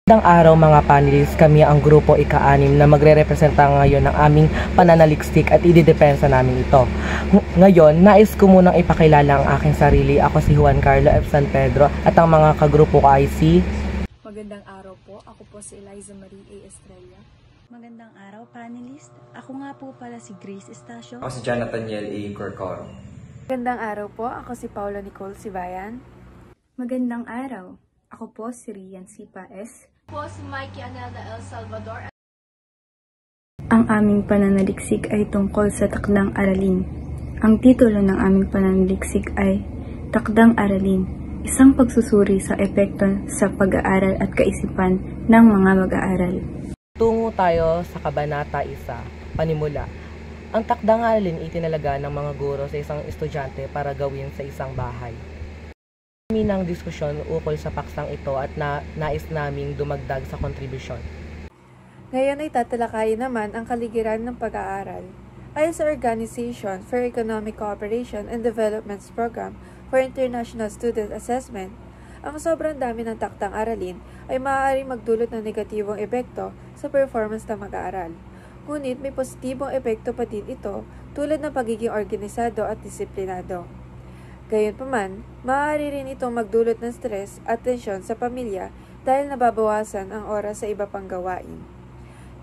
Magandang araw mga panelists, kami ang grupo ika-6 na magre-representa ngayon ng aming pananaliksik at ididepensa namin ito. Ngayon, nais ko munang ipakilala ang aking sarili. Ako si Juan Carlo F. San Pedro at ang mga kagrupo ko ay si... Magandang araw po, ako po si Eliza Marie A. Estrella. Magandang araw panelist, ako nga po pala si Grace Estacio. Ako si Jonathan Yel A. Corcoro. Magandang araw po, ako si Paula Nicole Sibayan. Magandang araw, ako po si Rian Sipa S. Po si Mikey Anelda El Salvador. Ang aming pananaliksik ay tungkol sa Takdang Aralin. Ang titulo ng aming pananaliksik ay Takdang Aralin, isang pagsusuri sa epekto sa pag-aaral at kaisipan ng mga mag-aaral. Tungo tayo sa Kabanata 1, Panimula. Ang Takdang Aralin itinalaga ng mga guro sa isang estudyante para gawin sa isang bahay. Kami ng diskusyon ukol sa paksang ito at nais naming dumagdag sa kontribusyon. Ngayon ay tatalakayin naman ang kaligiran ng pag-aaral. Ayon sa Organization for Economic Cooperation and Development's Program for International Student Assessment, ang sobrang dami ng taktang aralin ay maaaring magdulot ng negatibong epekto sa performance ng mag-aaral. Ngunit may positibong epekto pa din ito tulad ng pagiging organisado at disiplinado. Gayunpaman, maaari rin itong magdulot ng stress at tensyon sa pamilya dahil nababawasan ang oras sa iba pang gawain.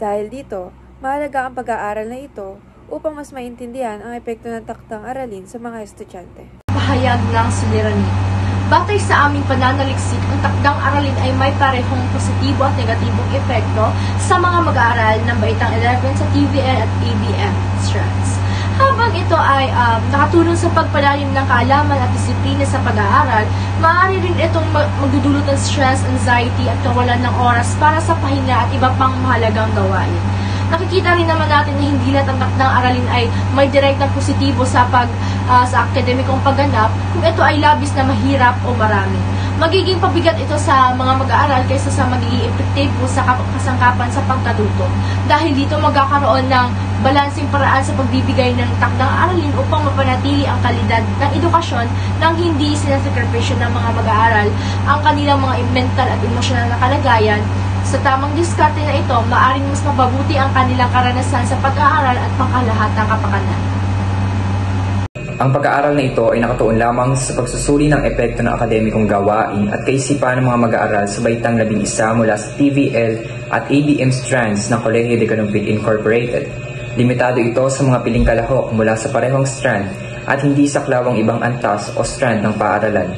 Dahil dito, mahalaga ang pag-aaral na ito upang mas maintindihan ang epekto ng taktang aralin sa mga estudyante. Pahayag ng suliranin. Batay sa aming pananaliksik, ang takdang aralin ay may parehong positibo at negatibong epekto sa mga mag-aaral ng baitang 11 sa TVL at ABM strands. Habang ito ay nakatulong sa pagpalalim ng kaalaman at disiplina sa pag-aaral, maaari rin itong magdudulot ng stress, anxiety at kawalan ng oras para sa pahinga at iba pang mahalagang gawain. Nakikita rin naman natin na hindi lahat ang takdang aralin ay may direktang positibo sa akademikong pagganap kung ito ay labis na mahirap o marami. Magiging pabigat ito sa mga mag-aaral kaysa sa magiging epektibo sa kasangkapan sa pagkatuto. Dahil dito magkakaroon ng balansing paraan sa pagbibigay ng takdang aralin upang mapanatili ang kalidad ng edukasyon nang hindi sinasakripisyo ng mga mag-aaral ang kanilang mga mental at emosyonal na kalagayan. Sa tamang diskarte na ito, maaaring mas mapabuti ang kanilang karanasan sa pag-aaral at pangkalahatang kapakanan. Ang pag-aaral na ito ay nakatuon lamang sa pagsusuri ng epekto ng akademikong gawain at kaisipan ng mga mag-aaral sa baitang 11 mula sa TVL at ABM strands ng Colegio de Canupic Incorporated. Limitado ito sa mga piling kalahok mula sa parehong strand at hindi saklawang ibang antas o strand ng paaralan.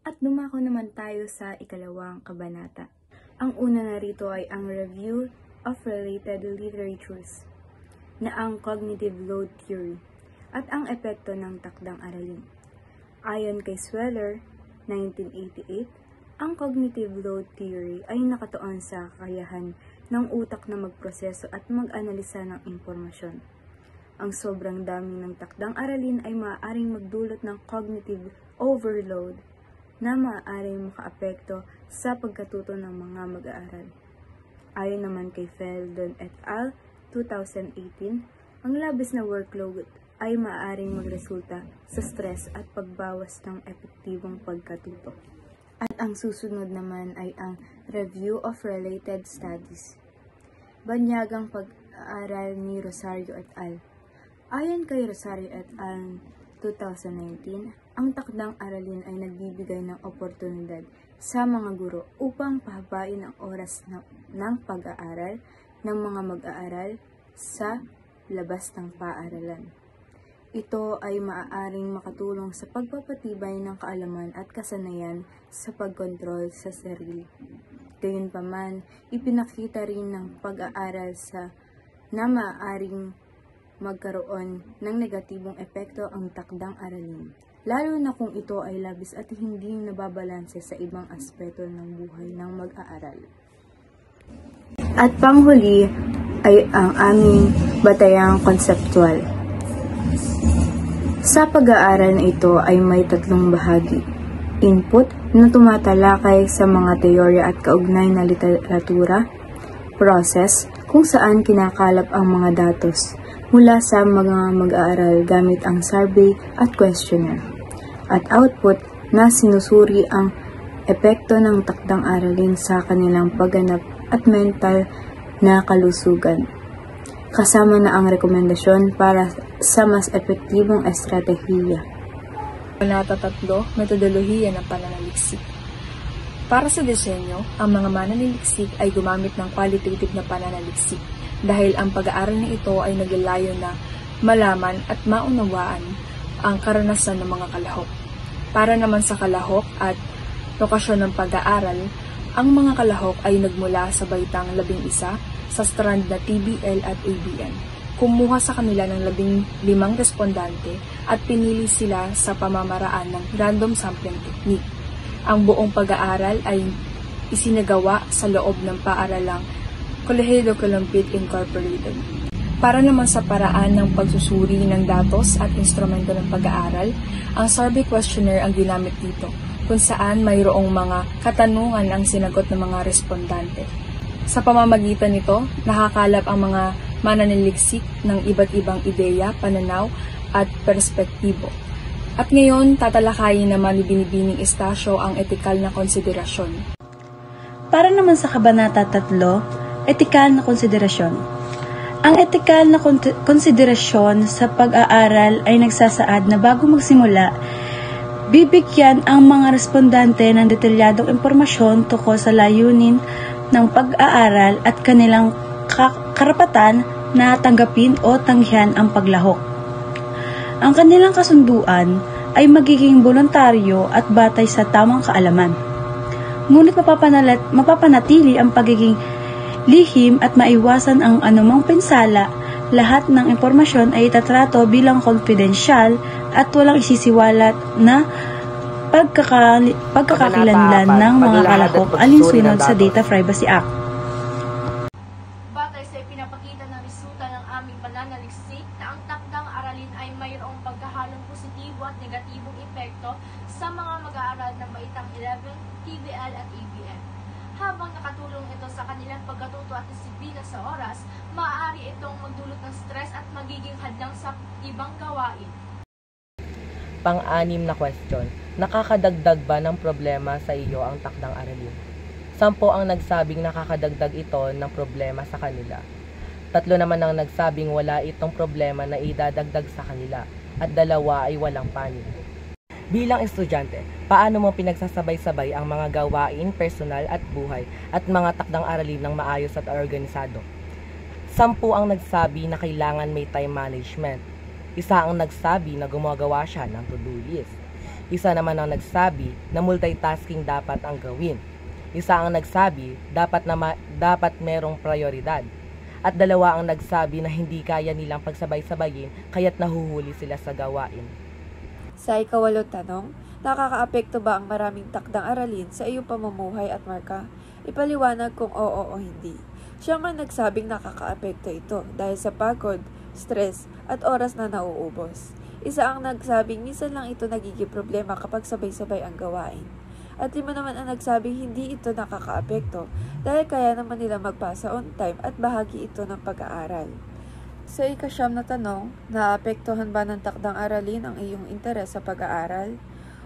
At dumako naman tayo sa ikalawang kabanata. Ang una narito ay ang Review of Related Literatures na ang Cognitive Load Theory at ang epekto ng takdang aralin. Ayon kay Sweller, 1988, ang Cognitive Load Theory ay nakatuon sa kakayahan ng utak na magproseso at mag-analisa ng impormasyon. Ang sobrang dami ng takdang aralin ay maaaring magdulot ng cognitive overload na maaaring makaapekto sa pagkatuto ng mga mag-aaral. Ayon naman kay Feldon et al., 2018, ang labis na workload ay maaaring magresulta sa stress at pagbawas ng epektibong pagkatuto. At ang susunod naman ay ang Review of Related Studies. Banyagang pag-aaral ni Rosario et al. Ayon kay Rosario et al. 2019, ang takdang aralin ay nagbibigay ng oportunidad sa mga guro upang pahabain ang oras ng pag-aaral ng mga mag-aaral sa labas ng paaralan. Ito ay maaaring makatulong sa pagpapatibay ng kaalaman at kasanayan sa pagkontrol sa sarili. Gayunpaman, ipinakita rin ng pag-aaral na maaaring magkaroon ng negatibong epekto ang takdang aralin, lalo na kung ito ay labis at hindi nababalanse sa ibang aspeto ng buhay ng mag-aaral. At panghuli ay ang aming batayang konseptual. Sa pag-aaral na ito ay may tatlong bahagi. Input na tumatalakay sa mga teorya at kaugnay na literatura. Process kung saan kinakalap ang mga datos mula sa mga mag-aaral gamit ang survey at questionnaire. At output na sinusuri ang epekto ng takdang aralin sa kanilang pagganap at mental na kalusugan, kasama na ang rekomendasyon para sa mas epektibong estratehiya. Kabanata 3, Metodolohiya ng Pananaliksik. Para sa disenyo, ang mga mananaliksik ay gumamit ng qualitative na pananaliksik dahil ang pag-aaral na ito ay naglalayo na malaman at maunawaan ang karanasan ng mga kalahok. Para naman sa kalahok at lokasyon ng pag-aaral, ang mga kalahok ay nagmula sa baitang 11 sa strand na TVL at ABM. Kumuha sa kanila ng 15 respondante at pinili sila sa pamamaraan ng random sampling technique. Ang buong pag-aaral ay isinagawa sa loob ng paaralang Colegio de Columpit Incorporated. Para naman sa paraan ng pagsusuri ng datos at instrumento ng pag-aaral, ang survey questionnaire ang ginamit dito, kung saan mayroong mga katanungan ang sinagot ng mga respondante. Sa pamamagitan nito, nakakalap ang mga mananaliksik ng iba't ibang ideya, pananaw at perspektibo. At ngayon, tatalakayin naman ni Binibining Estacio ang etikal na konsiderasyon. Para naman sa Kabanata 3, etikal na konsiderasyon. Ang etikal na konsiderasyon sa pag-aaral ay nagsasaad na bago magsimula, bibigyan ang mga respondante ng detalyadong impormasyon tungkol sa layunin ng pag-aaral at kanilang karapatan na tanggapin o tanggihan ang paglahok. Ang kanilang kasunduan ay magiging voluntaryo at batay sa tamang kaalaman. Ngunit mapapanatili ang pagiging lihim at maiwasan ang anumang pinsala. Lahat ng impormasyon ay itatrato bilang confidential at walang isisiwalat na pagkakakilanlan ng mga kalahok alinsunod sa Data Privacy Act. Batay sa ipinapakita ng resulta ng aming pananaliksik na ang takdang aralin ay mayroong pagkahalong positibo at negatibong epekto sa mga mag-aaral ng baitang 11, TVL at ABM. Habang nakatulong ito sa kanilang pagkatuto at disiplina sa oras, maaari itong magdulot ng stress at magiging hadlang sa ibang gawain. Pang-anim na question, nakakadagdag ba ng problema sa iyo ang takdang aralin? 10 ang nagsabing nakakadagdag ito ng problema sa kanila. 3 naman ang nagsabing wala itong problema na idadagdag sa kanila at 2 ay walang panig. Bilang estudyante, paano mo pinagsasabay-sabay ang mga gawain, personal at buhay at mga takdang aralin ng maayos at organisado? 10 ang nagsabi na kailangan may time management. 1 ang nagsabi na gumagawa siya ng to-do list. 1 naman ang nagsabi na multitasking dapat ang gawin. 1 ang nagsabi dapat merong prioridad. At 2 ang nagsabi na hindi kaya nilang pagsabay-sabayin kaya't nahuhuli sila sa gawain. Sa ika-8 tanong, nakakaapekto ba ang maraming takdang aralin sa iyong pamumuhay at marka? Ipaliwanag kung oo o hindi. Siya man nagsabing nakakaapekto ito dahil sa pagod, stress, at oras na nauubos. 1 ang nagsabing minsan lang ito nagiging problema kapag sabay-sabay ang gawain. At 5 naman ang nagsabing hindi ito nakakaapekto dahil kaya naman nila magpasa on time at bahagi ito ng pag-aaral. Sa ika-9 na tanong, naapektuhan ba ng takdang aralin ang iyong interes sa pag-aaral?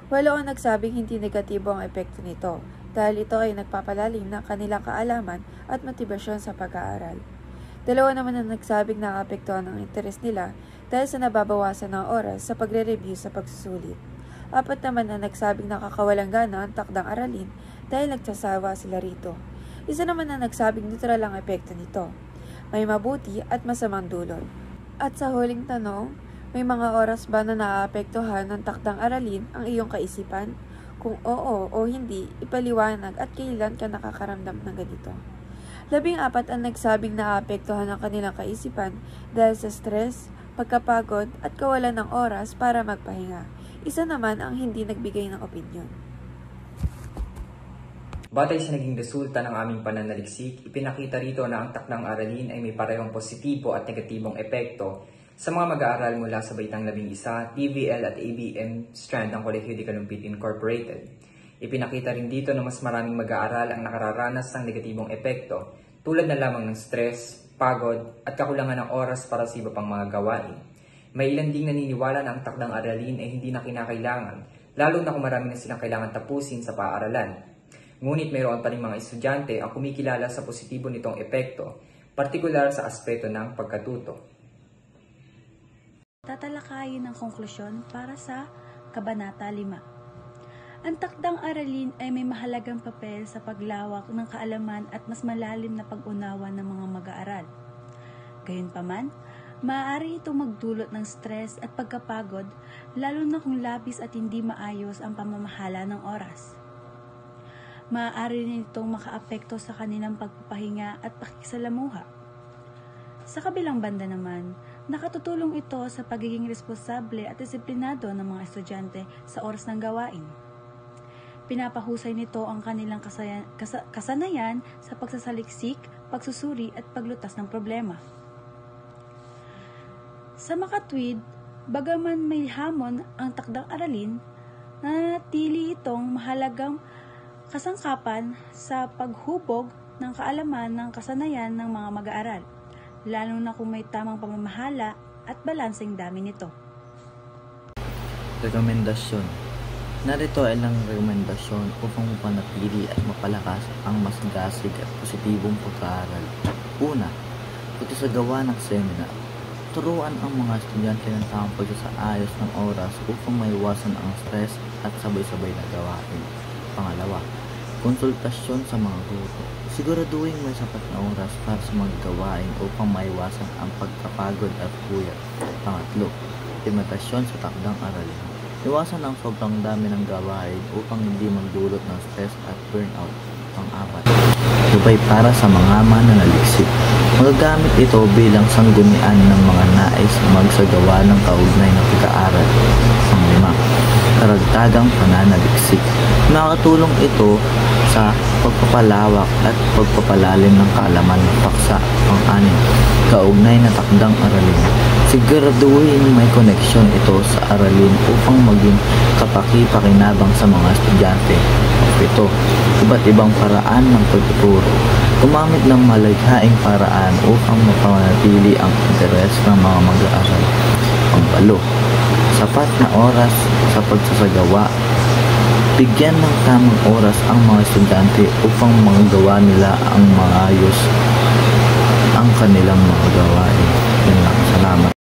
8 ang nagsabing hindi negatibo ang epekto nito dahil ito ay nagpapalalim ng kanilang kaalaman at motibasyon sa pag-aaral. 2 naman ang nagsabing naapektuhan ang interes nila dahil sa nababawasan ng oras sa pagre-review sa pagsusulit. 4 naman ang nagsabing nakakawalang gana ang takdang aralin dahil nagsasawa sila rito. 1 naman ang nagsabing neutral ang epekto nito. May mabuti at masamang dulot. At sa huling tanong, may mga oras ba na naaapektuhan ng takdang aralin ang iyong kaisipan? Kung oo o hindi, ipaliwanag at kailan ka nakakaramdam ng ganito. 14 ang nagsabing naaapektuhan ang kanilang kaisipan dahil sa stress, pagkapagod at kawalan ng oras para magpahinga. 1 naman ang hindi nagbigay ng opinyon. Batay sa naging resulta ng aming pananaliksik, ipinakita rito na ang takdang aralin ay may parehong positibo at negatibong epekto sa mga mag-aaral mula sa baitang 11, TVL at ABM strand ng Colegio de Columpit Incorporated. Ipinakita rin dito na mas maraming mag-aaral ang nakararanas ng negatibong epekto tulad na lamang ng stress, pagod at kakulangan ng oras para sa iba pang mga gawain. May ilan ding naniniwala na ang takdang aralin ay hindi na kinakailangan, lalo na kung marami na silang kailangan tapusin sa paaralan. Ngunit mayroon pa rin mga estudyante ang kumikilala sa positibo nitong epekto, partikular sa aspeto ng pagkatuto. Tatalakayin ang konklusyon para sa Kabanata 5. Ang takdang aralin ay may mahalagang papel sa paglawak ng kaalaman at mas malalim na pag-unawa ng mga mag-aaral. Gayunpaman, maaari itong magdulot ng stress at pagkapagod, lalo na kung labis at hindi maayos ang pamamahala ng oras. Maaari rin itong makaapekto sa kanilang pagpapahinga at pakikisalamuha. Sa kabilang banda naman, nakatutulong ito sa pagiging responsable at disiplinado ng mga estudyante sa oras ng gawain. Pinapahusay nito ang kanilang kasanayan sa pagsasaliksik, pagsusuri at paglutas ng problema. Sa makatwid, bagaman may hamon ang takdang aralin, nananatili itong mahalagang kasangkapan sa paghubog ng kaalaman ng kasanayan ng mga mag-aaral, lalo na kung may tamang pamamahala at balanseng dami nito. Rekomendasyon. Narito ay ilang rekomendasyon upang mapanatili at mapalakas ang mas gasig at positibong pag-aaral. Una, pagsasagawa ng seminar. Turuan ang mga estudyante ng tamang pagsasaayos ng oras upang maiwasan ang stress at sabay-sabay na gawain. Pangalawa, konsultasyon sa mga guro. Siguraduhin may sapat na oras para sa mga gawain upang maiwasan ang pagkapagod at puyat. Pangatlo, implementasyon sa takdang aralin. Iwasan ang sobrang dami ng gawain upang hindi magdulot ng stress at burnout. Pang-apat, gabay para sa mga mananaliksik. Magagamit ito bilang sanggunian ng mga nais magsagawa ng kaugnay na pag-aaral. Pang-lima, karagdagang pananaliksik. Nakatulong ito sa pagpapalawak at pagpapalalim ng kaalaman ng paksa. Pang-anim, kaugnay na takdang aralin. Siguraduhin may koneksyon ito sa aralin upang maging kapaki-pakinabang sa mga estudyante. Ito, iba't ibang paraan ng pagtuturo. Gumamit ng malikhaing paraan upang mapanatili ang interes ng mga mag-aaral. Pangwalo, sapat na oras sa pagsasagawa. Bigyan ng tamang oras ang mga estudyante upang magawa nila ang maayos ang kanilang mga gawain. Salamat.